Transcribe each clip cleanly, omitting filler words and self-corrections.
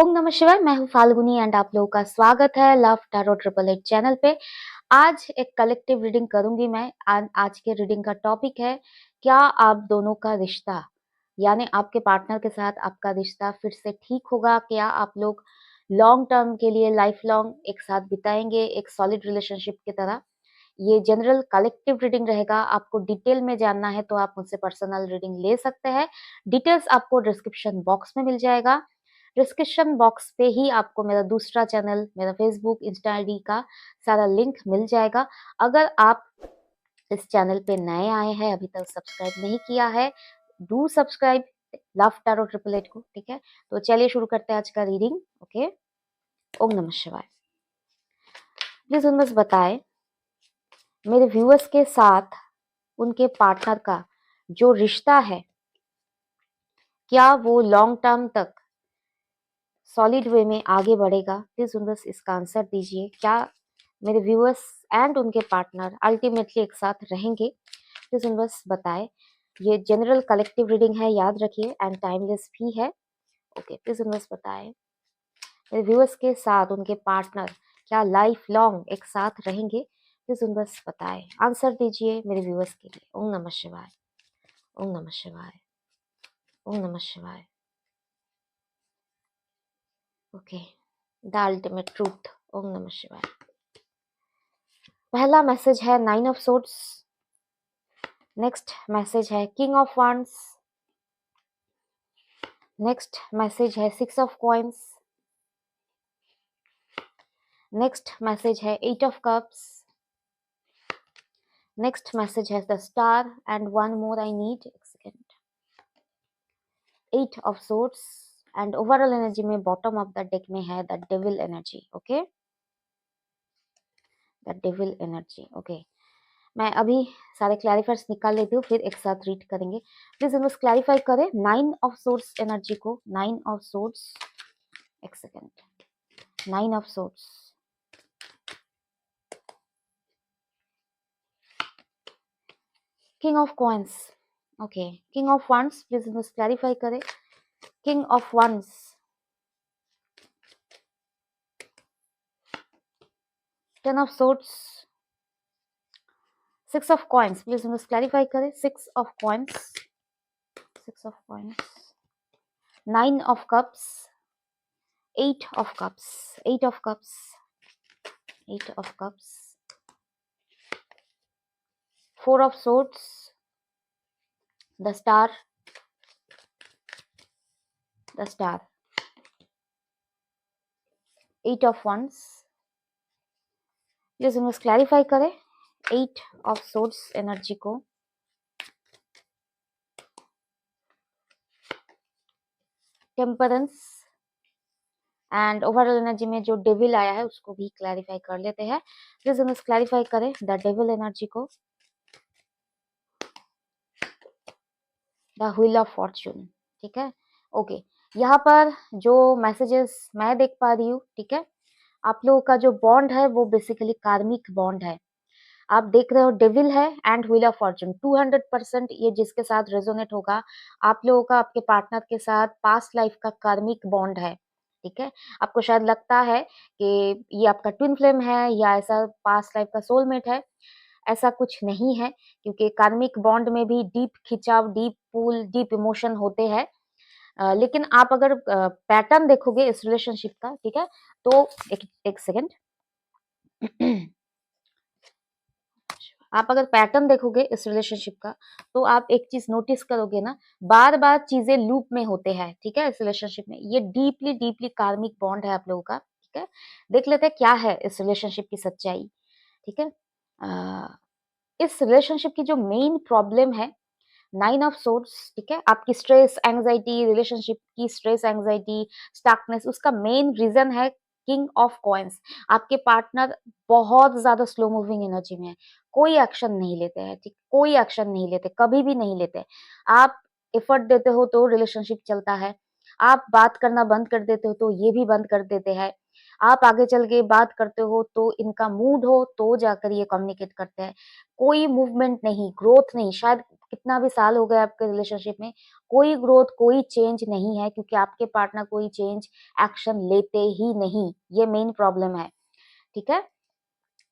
ओम नमः शिवाय। मैं हूँ फाल्गुनी एंड आप लोगों का स्वागत है लव टैरो 888 चैनल पे। आज एक कलेक्टिव रीडिंग करूंगी मैं। आज के रीडिंग का टॉपिक है, क्या आप दोनों का रिश्ता यानी आपके पार्टनर के साथ आपका रिश्ता फिर से ठीक होगा? क्या आप लोग लॉन्ग टर्म के लिए लाइफ लॉन्ग एक साथ बिताएंगे, एक सॉलिड रिलेशनशिप की तरह? ये जनरल कलेक्टिव रीडिंग रहेगा। आपको डिटेल में जानना है तो आप मुझसे पर्सनल रीडिंग ले सकते हैं। डिटेल्स आपको डिस्क्रिप्शन बॉक्स में मिल जाएगा। डिस्क्रिप्शन बॉक्स पे ही आपको मेरा दूसरा चैनल, मेरा फेसबुक, इंस्टा आईडी का सारा लिंक मिल जाएगा। अगर आप इस चैनल पे नए आए हैं, अभी तक सब्सक्राइब नहीं किया है, डू सब्सक्राइब लव टैरो 888 को। ठीक है, तो चलिए शुरू करते हैं आज का रीडिंग। ओके, ओम नमः शिवाय। प्लीज उन बस बताएं मेरे व्यूअर्स के साथ उनके पार्टनर का जो रिश्ता है, क्या वो लॉन्ग टर्म तक सॉलिड वे में आगे बढ़ेगा? प्लीज बस इसका आंसर दीजिए। क्या मेरे व्यूअर्स एंड उनके पार्टनर अल्टीमेटली एक साथ रहेंगे? प्लीज बस बताएं। ये जनरल कलेक्टिव रीडिंग है, याद रखिए, एंड टाइमलेस भी है। ओके, प्लीज बस बताएं मेरे व्यूअर्स के साथ उनके पार्टनर क्या लाइफ लॉन्ग एक साथ रहेंगे? प्लीज बस बताएं, आंसर दीजिए मेरे व्यूअर्स के लिए। ओम नमः शिवाय, ओम नमः शिवाय, ओम नमः शिवाय। Okay, the ultimate truth. ओम नमः शिवाय। पहला मैसेज है 9 ऑफ सोर्ड्स। नेक्स्ट मैसेज है king of wands। Next message है 6 ऑफ कॉइन्स। नेक्स्ट मैसेज है 8 ऑफ कप्स। नेक्स्ट मैसेज है the star and one more I need एक second. 8 of swords and overall energy में bottom of the deck में है the devil energy. Okay, the devil energy. Okay, मैं अभी सारे क्लैरिफायर्स निकाल लेती हूँ, फिर एक साथ रीड करेंगे। प्लीज बस क्लैरिफाई करें 9 ऑफ सोर्ड्स एनर्जी को। 9 ऑफ सोर्ड्स, एक second. 9 of swords, king of coins. Okay, king of wands, please बस क्लैरिफाई करें। King of wands, 10 of swords, 6 of coins, please बस क्लैरिफाई करें। 6 of coins, 6 of coins, 9 of cups, 8 of cups, 8 of cups, 8 of cups, 4 of swords, the star, the star, 8 of wands, please बस clarify करें 8 of swords energy को। Temperance and overall energy में जो devil आया है उसको भी क्लैरिफाई कर लेते हैं। प्लीज बस क्लैरिफाई करें द डेविल एनर्जी को। The wheel of Fortune. ठीक है, ओके, यहाँ पर जो मैसेजेस मैं देख पा रही हूँ, ठीक है, आप लोगों का जो बॉन्ड है वो बेसिकली कार्मिक बॉन्ड है। आप देख रहे हो डेविल है एंड व्हील ऑफ फॉर्च्यून। 200% ये जिसके साथ रेजोनेट होगा, आप लोगों का आपके पार्टनर के साथ पास्ट लाइफ का कार्मिक बॉन्ड है। ठीक है, आपको शायद लगता है कि ये आपका ट्विन फ्लेम है या ऐसा पास्ट लाइफ का सोलमेट है। ऐसा कुछ नहीं है, क्योंकि कार्मिक बॉन्ड में भी डीप खिंचाव, डीप पुल, डीप इमोशन होते हैं। लेकिन आप अगर पैटर्न देखोगे इस रिलेशनशिप का, ठीक है, तो एक सेकेंड आप अगर पैटर्न देखोगे इस रिलेशनशिप का, तो आप एक चीज नोटिस करोगे ना, बार बार चीजें लूप में होते हैं। ठीक है, इस रिलेशनशिप में ये डीपली डीपली कार्मिक बॉन्ड है आप लोगों का। ठीक है, देख लेते हैं क्या है इस रिलेशनशिप की सच्चाई। ठीक है, इस रिलेशनशिप की जो मेन प्रॉब्लम है 9 ऑफ सोर्ड्स, ठीक है, आपकी स्ट्रेस एंजाइटी, रिलेशनशिप की स्ट्रेस एंजाइटी, स्टकनेस, उसका मेन रीजन है किंग ऑफ कॉइन्स। आपके पार्टनर बहुत ज्यादा स्लो मूविंग एनर्जी में है, कोई एक्शन नहीं लेते हैं। ठीक, कोई एक्शन नहीं लेते, कभी भी नहीं लेते। आप एफर्ट देते हो तो रिलेशनशिप चलता है, आप बात करना बंद कर देते हो तो ये भी बंद कर देते हैं। आप आगे चल के बात करते हो तो इनका मूड हो तो जाकर ये कम्युनिकेट करते हैं। कोई मूवमेंट नहीं, ग्रोथ नहीं, शायद कितना भी साल हो गए आपके रिलेशनशिप में, कोई ग्रोथ, कोई चेंज नहीं है क्योंकि आपके पार्टनर कोई चेंज, एक्शन लेते ही नहीं। ये मेन प्रॉब्लम है, ठीक है?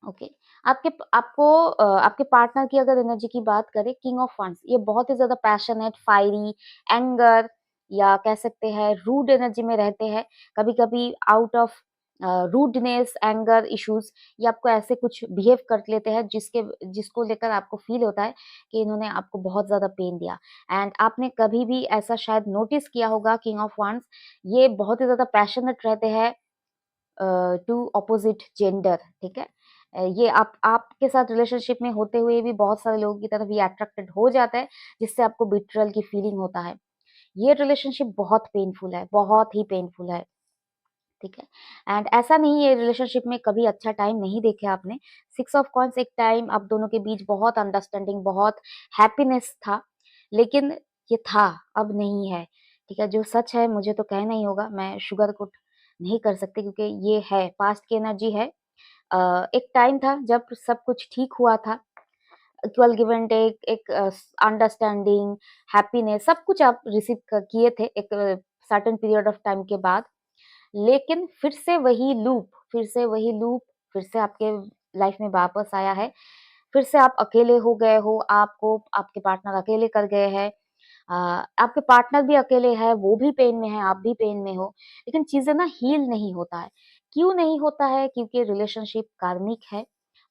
ओके। आपके पार्टनर की अगर एनर्जी की बात करें, किंग ऑफ wands, ये बहुत ही ज़्यादा पैशनेट, फायरी, एंगर या कह सकते हैं रूड एनर्जी में रहते हैं। कभी-कभी out of rudeness, anger issues ये आपको ऐसे कुछ बिहेव कर लेते हैं जिसको लेकर आपको फ़ील होता है कि इन्होंने आपको बहुत ज़्यादा पेन दिया। एंड आपने कभी भी ऐसा शायद नोटिस किया होगा, किंग ऑफ wands ये बहुत ही ज़्यादा पैशनेट रहते हैं टू अपोजिट जेंडर, ठीक है? ये आपके साथ रिलेशनशिप में होते हुए भी बहुत सारे लोगों की तरफ ये अट्रैक्टेड हो जाता है, जिससे आपको बिट्रेयल की फीलिंग होता है। ये रिलेशनशिप बहुत पेनफुल है, बहुत ही पेनफुल है, ठीक है? एंड ऐसा नहीं है रिलेशनशिप में कभी अच्छा टाइम नहीं देखे आपने। 6 ऑफ कॉइन्स एक टाइम आप दोनों के बीच बहुत अंडरस्टैंडिंग, बहुत हैप्पीनेस था, लेकिन ये था, अब नहीं है, ठीक है? जो सच है मुझे तो कहना ही होगा, मैं शुगर कोट नहीं कर सकती क्योंकि ये है, पास्ट की एनर्जी है। एक टाइम था जब सब कुछ ठीक हुआ था, इक्वल गिव एंड टेक, एक अंडरस्टैंडिंग, हैप्पीनेस सब कुछ आप रिसीव किए थे एक सर्टेन पीरियड ऑफ टाइम के बाद। लेकिन फिर से आपके लाइफ में वापस आया है। फिर से आप अकेले हो गए हो, आपको आपके पार्टनर अकेले कर गए हैं। आपके पार्टनर भी अकेले है, वो भी पेन में है, आप भी पेन में हो, लेकिन चीज़ें ना हील नहीं होता है। क्यों नहीं होता है? क्योंकि रिलेशनशिप कार्मिक है।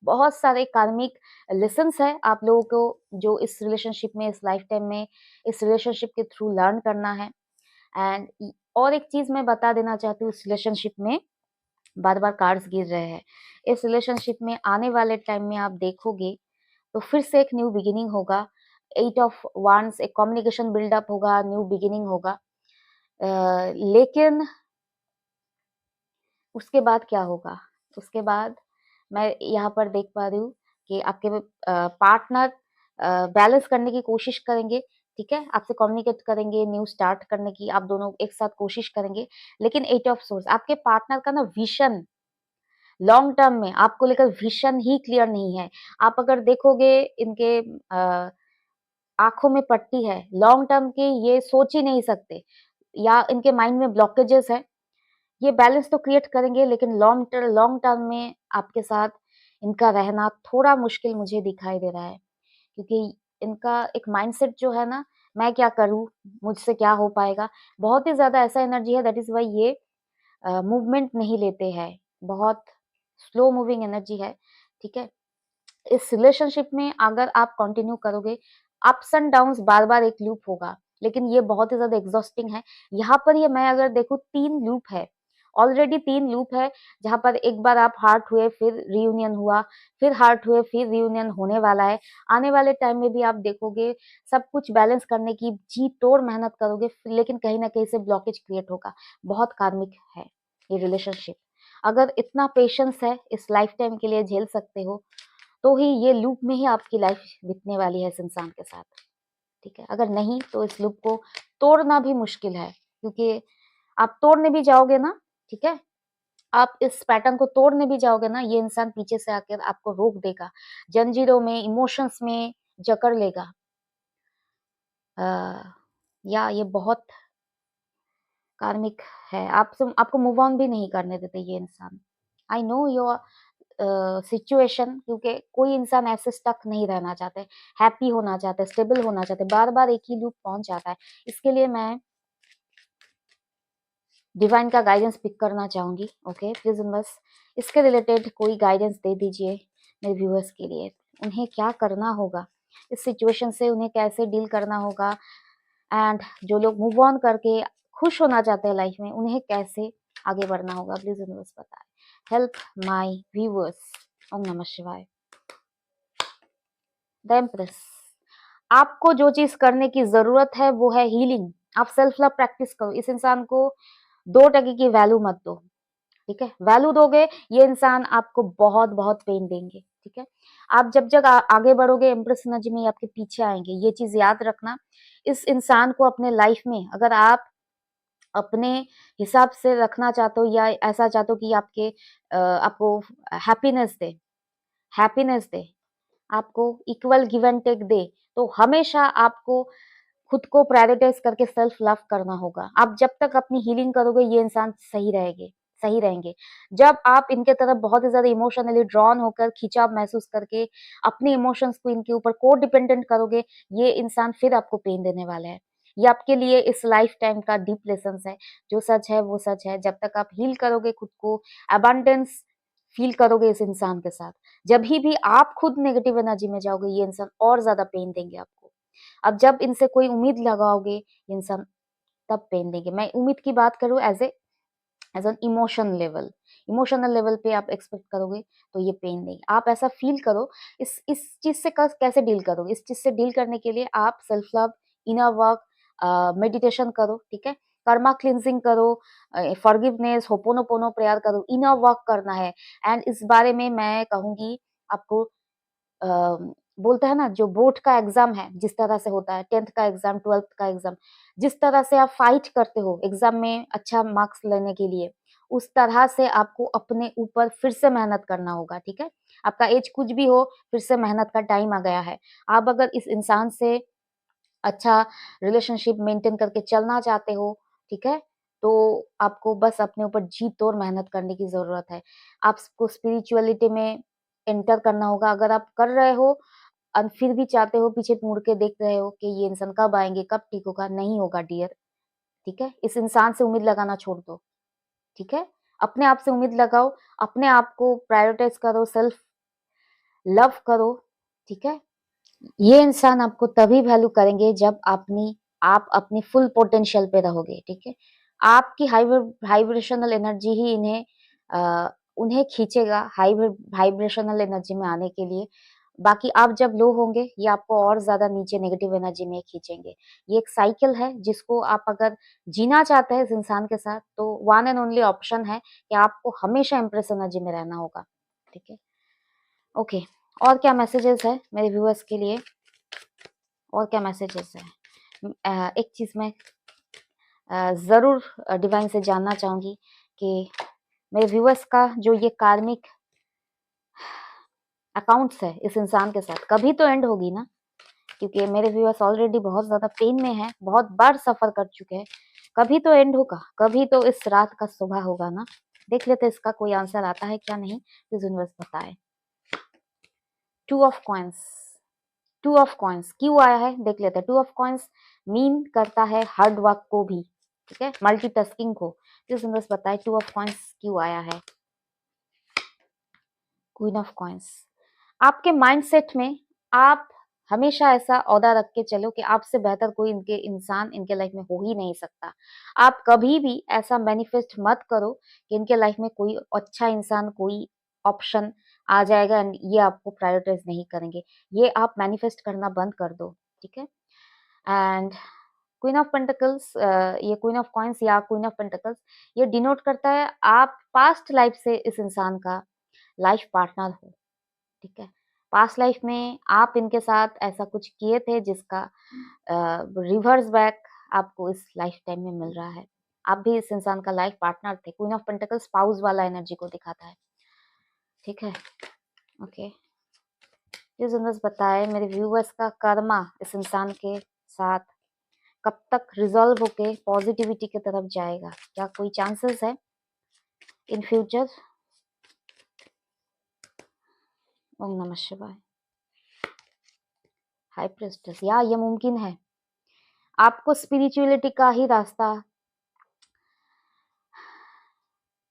बहुत सारे कार्मिक लेसन्स हैं आप लोगों को जो इस रिलेशनशिप में, इस लाइफ टाइम में, इस रिलेशनशिप के थ्रू लर्न करना है। एंड और एक चीज़ मैं बता देना चाहती हूँ, इस रिलेशनशिप में बार-बार कार्ड्स गिर रहे हैं। इस रिलेशनशिप में आने वाले टाइम में आप देखोगे तो फिर से एक न्यू बिगिनिंग होगा। 8 ऑफ wands एक कम्युनिकेशन बिल्डअप होगा, न्यू बिगिनिंग होगा। लेकिन उसके बाद क्या होगा? उसके बाद मैं यहाँ पर देख पा रही हूँ कि आपके पार्टनर बैलेंस करने की कोशिश करेंगे, ठीक है? आपसे कम्युनिकेट करेंगे, न्यू स्टार्ट करने की आप दोनों एक साथ कोशिश करेंगे। लेकिन 8 ऑफ सोर्स आपके पार्टनर का ना विज़न लॉन्ग टर्म में आपको लेकर विज़न ही क्लियर नहीं है। आप अगर देखोगे इनके आँखों में पट्टी है, लॉन्ग टर्म की ये सोच ही नहीं सकते या इनके माइंड में ब्लॉकेजेस हैं। ये बैलेंस तो क्रिएट करेंगे लेकिन लॉन्ग टर्म में आपके साथ इनका रहना थोड़ा मुश्किल मुझे दिखाई दे रहा है। क्योंकि इनका एक माइंडसेट जो है ना, मैं क्या करूँ? मुझसे क्या हो पाएगा? बहुत ही ज़्यादा ऐसा एनर्जी है दैट इज़ व्हाई ये मूवमेंट नहीं लेते हैं। बहुत स्लो मूविंग एनर्जी है, ठीक है? इस रिलेशनशिप में अगर आप कंटिन्यू करोगे, अप्स एंड डाउन्स बार-बार एक लूप होगा, लेकिन ये बहुत ही ज़्यादा एग्ज़ॉस्टिंग है। यहाँ पर ये मैं अगर देखूँ 3 लूप है, ऑलरेडी 3 लूप है, जहाँ पर एक बार आप हर्ट हुए, फिर रियूनियन हुआ, फिर हर्ट हुए, फिर रियूनियन होने वाला है। आने वाले टाइम में भी आप देखोगे, सब कुछ बैलेंस करने की जी-तोड़ मेहनत करोगे, लेकिन कहीं न कहीं से ब्लॉकेज क्रिएट होगा। बहुत कार्मिक है ये रिलेशनशिप। अगर इतना पेशेंस है, इस लाइफ़ टाइम के लिए झेल सकते हो, तो ही ये लूप में ही आपकी लाइफ बीतने वाली है इस इंसान के साथ, ठीक है? अगर नहीं तो इस लूप को तोड़ना भी मुश्किल है क्योंकि आप तोड़ने भी जाओगे ना, ठीक है? आप इस पैटर्न को तोड़ने भी जाओगे ना, ये इंसान पीछे से आकर आपको रोक देगा, जंजीरों में, इमोशंस में जकड़ लेगा। अ, या ये बहुत कार्मिक है, आपको मूव ऑन भी नहीं करने देते ये इंसान। आई नो योर सिचुएशन क्योंकि कोई इंसान ऐसे स्टक नहीं रहना चाहते, हैप्पी होना चाहते, स्टेबल होना चाहते, बार-बार एक ही लूप पहुँच जाता है। इसके लिए मैं डिवाइन का गाइडेंस पिक करना चाहूँगी, ओके? प्लीज़ बस इसके रिलेटेड कोई गाइडेंस दे दीजिए मेरे व्यूअर्स के लिए। उन्हें क्या करना होगा? इस सिचुएशन से उन्हें कैसे डील करना होगा? एंड जो लोग मूव ऑन करके खुश होना चाहते हैं लाइफ में, उन्हें कैसे आगे बढ़ना होगा? प्लीज़ यूनिवर्स बताएँ। Help my viewers. ओम नमः शिवाय। The empress. आपको जो चीज़ करने की ज़रूरत है वो है हीलिंग। आप सेल्फ लव प्रैक्टिस करो। इस इंसान को 2 टके की वैल्यू मत दो, ठीक है? वैल्यू दोगे ये इंसान आपको बहुत-बहुत पेन देंगे, ठीक है? आप जब आगे बढ़ोगे एम्प्रेस एनर्जी में ये आपके पीछे आएँगे। ये चीज़ याद रखना। इस इंसान को अपने लाइफ में अगर आप अपने हिसाब से रखना चाहते हो या ऐसा चाहते हो कि आपको हैप्पीनेस दे, हैप्पीनेस दे, आपको इक्वल गिव एंड टेक दे, तो हमेशा आपको खुद को प्रायोरिटाइज करके सेल्फ लव करना होगा। आप जब तक अपनी हीलिंग करोगे ये इंसान सही रहेंगे। जब आप इनके तरफ बहुत ही ज़्यादा इमोशनली ड्रॉन होकर खिंचाव महसूस करके अपने इमोशंस को इनके ऊपर को डिपेंडेंट करोगे, ये इंसान फिर आपको पेन देने वाला है। ये आपके लिए इस लाइफ टाइम का डीप लेसन्स है। जो सच है वो सच है। जब तक आप हील करोगे खुद को, अबंडेंस फील करोगे इस इंसान के साथ, जभी भी आप खुद नेगेटिव एनर्जी में जाओगे, ये इंसान और ज़्यादा पेन देंगे आपको। अब जब इनसे कोई उम्मीद लगाओगे, ये इंसान तब पेन देंगे। मैं उम्मीद की बात करूँ एज़ एन इमोशनल लेवल पे आप एक्सपेक्ट करोगे तो ये पेन देंगे। आप ऐसा फील करो, इस चीज़ से कैसे डील करोगे? इस चीज़ से डील करने के लिए आप self love, inner work, meditation करो, ठीक है? कर्मा क्लींजिंग करो, फॉरगिवनेस, होपोनोपोनो प्रेयर करो, इनर वर्क करना है। एंड इस बारे में मैं कहूँगी आपको, अ, बोलते हैं ना, जो बोर्ड का एग्जाम है जिस तरह से होता है, 10th का एग्जाम, 12th का एग्जाम, जिस तरह से आप फाइट करते हो एग्जाम में अच्छा मार्क्स लेने के लिए, उस तरह से आपको अपने ऊपर फिर से मेहनत करना होगा, ठीक है? आपका एज कुछ भी हो, फिर से मेहनत का टाइम आ गया है। आप अगर इस इंसान से अच्छा रिलेशनशिप मेंटेन करके चलना चाहते हो, ठीक है? तो आपको बस अपने ऊपर जी तोड़ मेहनत करने की ज़रूरत है। आपको स्पिरिचुअलिटी में एंटर करना होगा। अगर आप कर रहे हो और फिर भी चाहते हो, पीछे मुड़ के देख रहे हो कि ये इंसान कब आएँगे, कब ठीक होगा, नहीं होगा डियर, ठीक है? इस इंसान से उम्मीद लगाना छोड़ दो, ठीक है? अपने आप से उम्मीद लगाओ, अपने आप को प्रायोरिटाइज़ करो, सेल्फ लव करो, ठीक है? ये इंसान आपको तभी वैल्यू करेंगे जब आप अपनी फुल पोटेंशियल पे रहोगे, ठीक है? आपकी वाइब्रेशनल एनर्जी ही उन्हें खींचेगा वाइब्रेशनल एनर्जी में आने के लिए। बाकी आप जब लो होंगे, ये आपको और ज़्यादा नीचे नेगेटिव एनर्जी में खींचेंगे। ये एक साइकिल है जिसको आप अगर जीना चाहते हैं इस इंसान के साथ, तो वन एंड ओनली ऑप्शन है कि आपको हमेशा इम्प्रेस एनर्जी में रहना होगा, ठीक है? ओके, और क्या मैसेजेस है मेरे व्यूअर्स के लिए? और क्या मैसेजेस है? एक चीज़ मैं ज़रूर डिवाइन से जानना चाहूँगी कि मेरे व्यूअर्स का जो ये कार्मिक अकाउंट्स है इस इंसान के साथ, कभी तो एंड होगी ना? क्योंकि मेरे व्यूअर्स ऑलरेडी बहुत ज़्यादा पेन में हैं, बहुत बार सफ़र कर चुके हैं। कभी तो एंड होगा, कभी तो इस रात का सुबह होगा ना? देख लेते हैं इसका कोई आंसर आता है क्या नहीं? प्लीज़ यूनिवर्स बताएँ। 2 ऑफ कॉइन्स, 2 ऑफ कॉइन्स क्यों आया है देख लेते हैं। 2 ऑफ कॉइन्स मीन करता है हार्ड वर्क को भी, ठीक है, मल्टीटास्किंग को। प्लीज बस बताए 2 ऑफ कॉइन्स क्यों आया है। क्वीन ऑफ कॉइन्स, आपके माइंडसेट में आप हमेशा ऐसा औदा रख के चलो कि आपसे बेहतर कोई इनके इंसान इनके लाइफ में हो ही नहीं सकता। आप कभी भी ऐसा मैनिफेस्ट मत करो कि इनके लाइफ में कोई अच्छा इंसान, कोई ऑप्शन आ जाएगा एंड ये आपको प्रायोरिटाइज नहीं करेंगे। ये आप मैनिफेस्ट करना बंद कर दो, ठीक है? एंड क्वीन ऑफ पेंटिकल्स, ये क्वीन ऑफ कॉइन्स या क्वीन ऑफ पेंटिकल्स, ये डिनोट करता है आप पास्ट लाइफ से इस इंसान का लाइफ पार्टनर हो, ठीक है? पास्ट लाइफ में आप इनके साथ ऐसा कुछ किए थे जिसका रिवर्स बैक आपको इस लाइफ टाइम में मिल रहा है। आप भी इस इंसान का लाइफ पार्टनर थे। क्वीन ऑफ पेंटिकल्स स्पाउस वाला एनर्जी को दिखाता है, ठीक है? ओके, प्लीज यूनिवर्स बताए मेरे व्यूअर्स का कर्मा इस इंसान के साथ कब तक रिजॉल्व होके पॉजिटिविटी की तरफ जाएगा? क्या कोई चांसेस है इन फ्यूचर? ओम नमः शिवाय। हाई प्रिस्टेस, या ये मुमकिन है। आपको स्पिरिचुअलिटी का ही रास्ता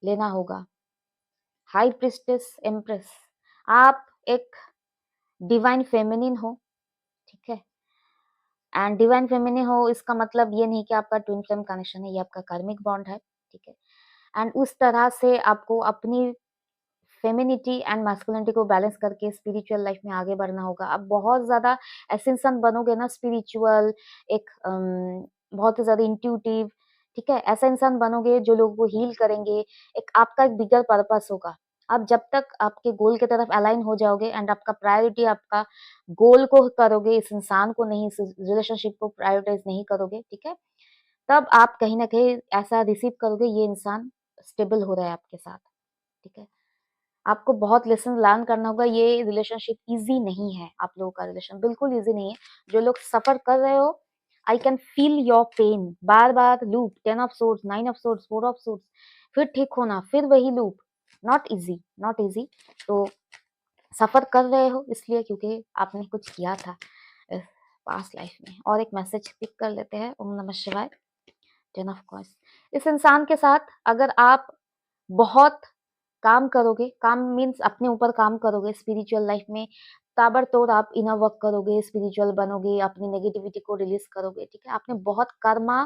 लेना होगा। हाई प्रिस्टेस एम्प्रेस, आप एक डिवाइन फेमिनिन हो, ठीक है? एंड डिवाइन फेमिनिन हो इसका मतलब ये नहीं कि आपका ट्विन फ्लेम कनेक्शन है, ये आपका कार्मिक बॉन्ड है, ठीक है? एंड उस तरह से आपको अपनी फेमिनिटी एंड मैस्कुलिनिटी को बैलेंस करके स्पिरिचुअल लाइफ में आगे बढ़ना होगा। आप बहुत ज़्यादा ऐसे इंसान बनोगे ना, स्पिरिचुअल, एक बहुत ही ज़्यादा इंट्यूटिव, ठीक है? ऐसा इंसान बनोगे जो लोगों को हील करेंगे, एक आपका एक बिगर पर्पस होगा। आप जब तक आपके गोल की तरफ अलाइन हो जाओगे एंड आपका प्रायोरिटी आपका गोल को करोगे, इस इंसान को नहीं, इस रिलेशनशिप को प्रायोरिटाइज़ नहीं करोगे, ठीक है? तब आप कहीं न कहीं ऐसा रिसीव करोगे ये इंसान स्टेबल हो रहा है आपके साथ, ठीक है? आपको बहुत लेसन लर्न करना होगा, ये रिलेशनशिप ईज़ी नहीं है, आप लोगों का रिलेशन बिल्कुल ईज़ी नहीं है। जो लोग सफ़र कर रहे हो, I can feel your pain, बार-बार loop 10 of swords, 9 of swords, 4 of swords, फिर ठीक होना, फिर वही loop, not easy, not easy. तो सफ़र कर रहे हो इसलिए क्योंकि आपने कुछ किया था पास्ट लाइफ में। और एक मैसेज पिक कर लेते हैं। ओम नमः शिवाय। 10 ऑफ कॉइन्स। इस इंसान के साथ अगर आप बहुत काम करोगे, काम मीन्स अपने ऊपर काम करोगे स्पिरिचुअल लाइफ में, ताबड़तोड़ आप इनर वर्क करोगे, स्पिरिचुअल बनोगे, अपनी नेगेटिविटी को रिलीज़ करोगे, ठीक है? आपने बहुत कर्मा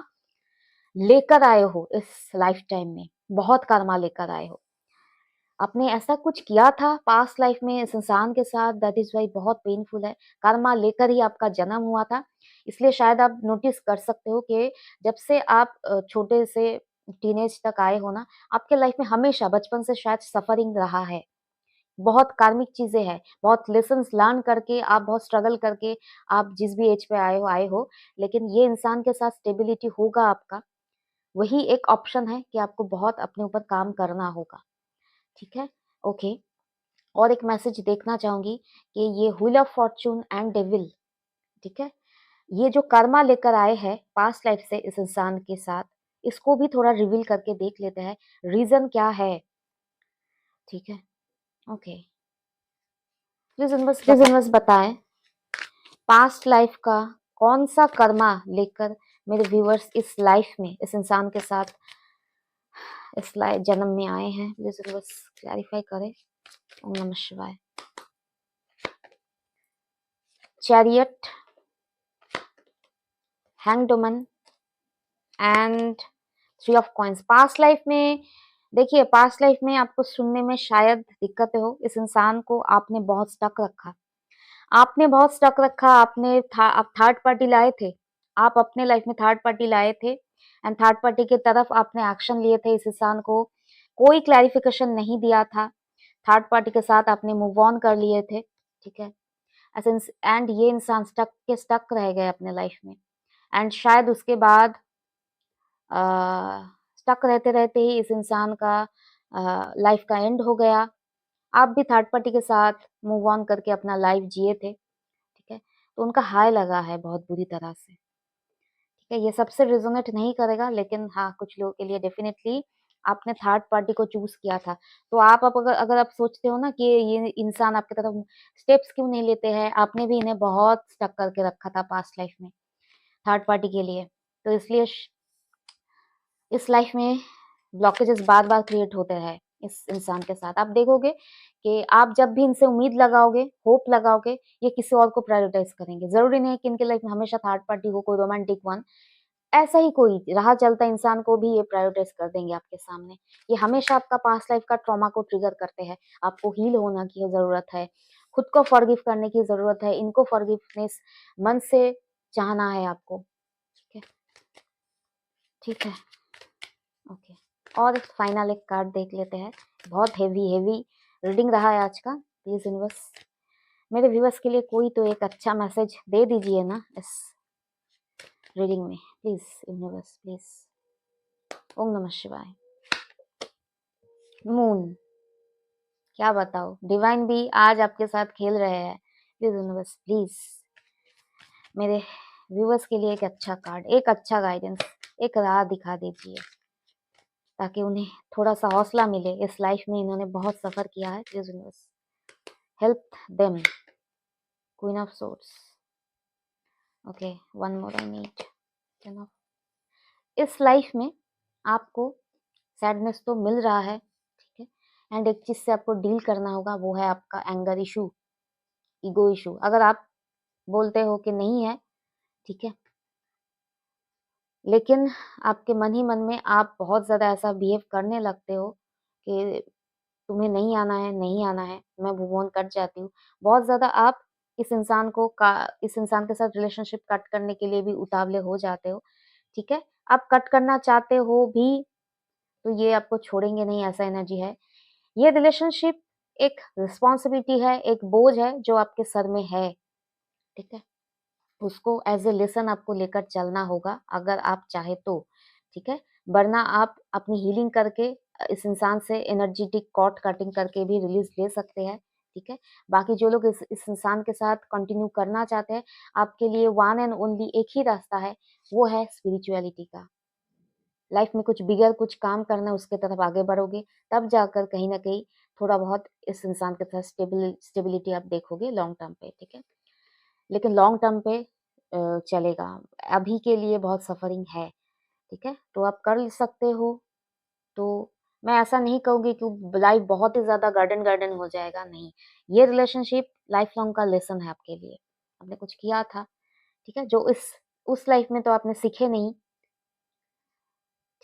लेकर आए हो इस लाइफ टाइम में, बहुत कर्मा लेकर आए हो। आपने ऐसा कुछ किया था पास्ट लाइफ में इस इंसान के साथ, दैट इज़ व्हाई बहुत पेनफुल है। कर्मा लेकर ही आपका जन्म हुआ था। इसलिए शायद आप नोटिस कर सकते हो कि जब से आप छोटे से टीनेज तक आए हो ना, आपके लाइफ में हमेशा बचपन से शायद सफरिंग रहा है। बहुत कार्मिक चीज़ें हैं, बहुत लेसन्स लर्न करके, आप बहुत स्ट्रगल करके आप जिस भी एज पे आए हो, लेकिन ये इंसान के साथ स्टेबिलिटी होगा आपका, वही एक ऑप्शन है कि आपको बहुत अपने ऊपर काम करना होगा, ठीक है? ओके। और एक मैसेज देखना चाहूँगी कि ये wheel of Fortune and devil, ठीक है? ये जो कर्मा लेकर आए हैं पास्ट लाइफ से इस इंसान के साथ, इसको भी थोड़ा रिवील करके देख लेते हैं, रीज़न क्या है, ठीक है? ओके। प्लीज़ इन्वेस्ट बताएँ, पास्ट लाइफ का कौन-सा कर्मा लेकर मेरे व्यूअर्स इस लाइफ में, इस इंसान के साथ इस जन्म में आए हैं? प्लीज़ इन्वेस्ट क्लैरिफाई करें। ओम नमः शिवाय। Chariot, hanged woman and 3 of coins. Past life में देखिए, पास्ट लाइफ में आपको सुनने में शायद दिक्कतें हो, इस इंसान को आपने बहुत स्टक रखा। आपने बहुत स्टक रखा, आप थर्ड पार्टी लाए थे। आप अपने लाइफ में थर्ड पार्टी लाए थे एंड थर्ड पार्टी की तरफ आपने एक्शन लिए थे इस इंसान को कोई क्लैरिफिकेशन नहीं दिया था। थर्ड पार्टी के साथ आपने मूव ऑन कर लिए थे, ठीक है? एंड ये इंसान स्टक के स्टक रह गए अपने लाइफ में एंड शायद उसके बाद स्टक रहते-रहते ही इस इंसान का लाइफ का एंड हो गया। आप भी थर्ड पार्टी के साथ मूव ऑन करके अपना लाइफ जिए थे, ठीक है? तो उनका हाय लगा है बहुत बुरी तरह से, ठीक है? ये सबसे रेज़ोनेट नहीं करेगा लेकिन हाँ, कुछ लोगों के लिए डेफ़िनेटली आपने थर्ड पार्टी को चूज़ किया था। तो आप अब अगर अगर आप सोचते हो ना कि ये इंसान आपकी तरफ स्टेप्स क्यों नहीं लेते हैं, आपने भी इन्हें बहुत स्टक करके रखा था पास्ट लाइफ में, थर्ड पार्टी के लिए। तो इसलिए इस लाइफ में ब्लॉकेजेस बार-बार क्रिएट होते हैं इस इंसान के साथ। आप देखोगे कि आप जब भी इनसे उम्मीद लगाओगे, होप लगाओगे, ये किसी और को प्रायोरिटाइज़ करेंगे। ज़रूरी नहीं है कि इनके लाइफ में हमेशा थर्ड पार्टी हो, कोई रोमांटिक वन। ऐसा ही कोई राह चलता इंसान को भी ये प्रायोरिटाइज़ कर देंगे आपके सामने। ये हमेशा आपका पास्ट लाइफ का ट्रॉमा को ट्रिगर करते हैं। आपको हील होना की ज़रूरत है, खुद को फॉरगिव करने की ज़रूरत है, इनको फॉरगिवनेस मन से चाहना है आपको। ठीक है? ठीक है। ओके। और फाइनल एक कार्ड देख लेते हैं। बहुत हेवी रीडिंग रहा है आज का। प्लीज़ यूनिवर्स मेरे व्यूअर्स के लिए कोई तो एक अच्छा मैसेज दे दीजिए ना इस रीडिंग में। Please universe please. ओम नमः शिवाय। मून, क्या बताओ, डिवाइन भी आज आपके साथ खेल रहे हैं। प्लीज़ यूनिवर्स प्लीज़ मेरे व्यूअर्स के लिए एक अच्छा कार्ड, एक अच्छा गाइडेंस, एक राह दिखा दीजिए ताकि उन्हें थोड़ा-सा हौसला मिले। इस लाइफ में इन्होंने बहुत सफ़र किया है। Please universe help them. Queen of swords. Okay, one more I need. Ten of. इस लाइफ में आपको सैडनेस तो मिल रहा है, ठीक है? एंड एक चीज़ से आपको डील करना होगा, वो है आपका एंगर इशू, ईगो इशू। अगर आप बोलते हो कि नहीं है, ठीक है? लेकिन आपके मन ही मन में आप बहुत ज़्यादा ऐसा बिहेव करने लगते हो कि तुम्हें नहीं आना है, नहीं आना है, मैं मूव ऑन कर जाती हूँ। बहुत ज़्यादा आप इस इंसान के साथ रिलेशनशिप कट करने के लिए भी उतावले हो जाते हो, ठीक है? आप कट करना चाहते हो भी, तो ये आपको छोड़ेंगे नहीं, ऐसा एनर्जी है। ये रिलेशनशिप एक रिस्पॉन्सिबिलिटी है, एक बोझ है जो आपके सर में है, ठीक है? उसको एज़ अ लेसन आपको लेकर चलना होगा अगर आप चाहे तो। ठीक है? वरना आप अपनी हीलिंग करके इस इंसान से एनर्जेटिक कॉर्ड कटिंग करके भी रिलीज़ ले सकते हैं, ठीक है? बाकी जो लोग इस इंसान के साथ कंटिन्यू करना चाहते हैं, आपके लिए वन एंड ओनली एक ही रास्ता है, वो है स्पिरिचुअलिटी का। लाइफ में कुछ बिगर कुछ काम करना है, उसके तरफ आगे बढ़ोगे, तब जाकर कहीं न कहीं थोड़ा बहुत इस इंसान के साथ स्टेबिलिटी आप देखोगे लॉन्ग टर्म पे, ठीक है? लेकिन लॉन्ग टर्म पे चलेगा। अभी के लिए बहुत सफ़रिंग है, ठीक है? तो आप कर सकते हो, तो मैं ऐसा नहीं कहूँगी कि लाइफ बहुत ही ज़्यादा गार्डन-गार्डन हो जाएगा, नहीं। ये रिलेशनशिप लाइफ लॉन्ग का लेसन है आपके लिए। आपने कुछ किया था, ठीक है? जो इस उस लाइफ में तो आपने सीखे नहीं,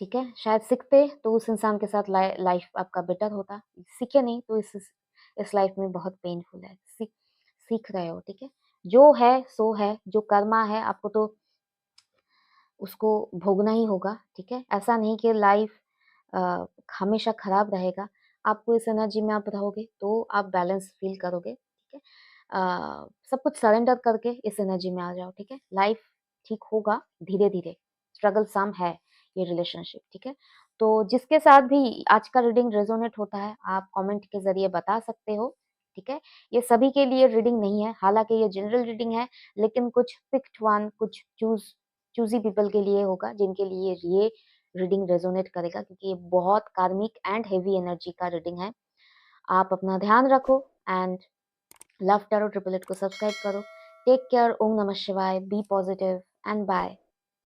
ठीक है? शायद सीखते तो उस इंसान के साथ लाइफ आपका बेटर होता। सीखे नहीं तो इस लाइफ में बहुत पेनफुल है। सीख रहे हो, ठीक है? जो है सो है, जो कर्मा है आपको तो उसको भोगना ही होगा, ठीक है? ऐसा नहीं कि लाइफ हमेशा खराब रहेगा। आपको इस एनर्जी में आप रहोगे तो आप बैलेंस फ़ील करोगे, ठीक है? सब कुछ सरेंडर करके इस एनर्जी में आ जाओ, ठीक है? लाइफ ठीक होगा धीरे-धीरे, स्ट्रगल सम है ये रिलेशनशिप, ठीक है? तो जिसके साथ भी आज का रीडिंग रेज़ोनेट होता है, आप कमेंट के ज़रिए बता सकते हो, ठीक है? ये सभी के लिए रीडिंग नहीं है, हालाँकि ये जनरल रीडिंग है, लेकिन कुछ पिक्ड वन, कुछ चूज़ी पीपल के लिए होगा, जिनके लिए ये रीडिंग रेज़ोनेट करेगा क्योंकि ये बहुत कार्मिक एंड हेवी एनर्जी का रीडिंग है। आप अपना ध्यान रखो एंड लव टैरो 888 को सब्सक्राइब करो। टेक केयर, ओम नमः शिवाय, बी पॉजिटिव एंड बाय।